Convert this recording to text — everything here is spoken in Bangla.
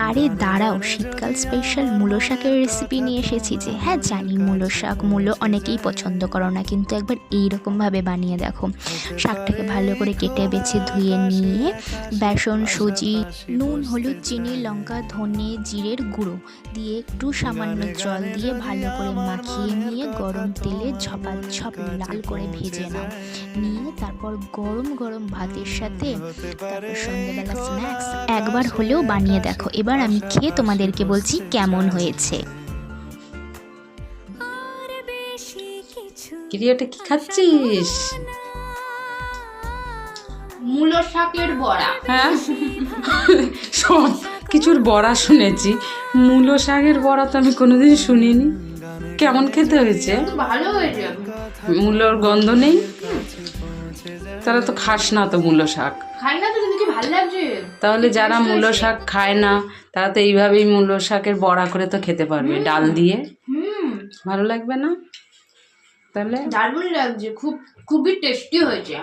আরে দাঁড়াও, শীতকাল স্পেশাল মূলো শাকের রেসিপি নিয়ে এসেছি। যে হ্যাঁ জানি মূলো শাক, মূলো অনেকেই পছন্দ করো না, কিন্তু একবার এইরকমভাবে বানিয়ে দেখো। শাকটাকে ভালো করে কেটে বেছে ধুয়ে নিয়ে বেসন, সুজি, নুন, হলুদ, চিনি, লঙ্কা, ধনে, জিরের গুঁড়ো দিয়ে একটু সামান্য জল দিয়ে ভালো করে মাখিয়ে নিয়ে গরম তেলে ঝপাঝপ লাল করে ভেজে নাও। নিয়ে তারপর গরম গরম ভাতের সাথে, তারপর সন্ধ্যেবেলা স্ন্যাক্স একবার হলেও বানিয়ে দেখো। এবার আমি খেয়ে তোমাদেরকে বলছি কেমন হয়েছে। কিরে, ওটা কি খাচ্ছিস? মূলো শাকের বড়া। হ্যাঁ, সব কিছুর বড়া শুনেছি, মূলো শাকের বড়া তো আমি কোনোদিন শুনিনি। কেমন খেতে হয়েছে? ভালো হয়েছে। মূলোর গন্ধ নেই? তারা তো খাস না তো মূলো শাক। খাই না তো, কিন্তু কি ভালো লাগছে। তাহলে যারা মূলো শাক খায় না তারা তো এইভাবেই মূলো শাকের বড়া করে তো খেতে পারবে, ডাল দিয়ে। ভালো লাগবে না? তাহলে দারুণ লাগছে, খুবই টেস্টি হয়েছে।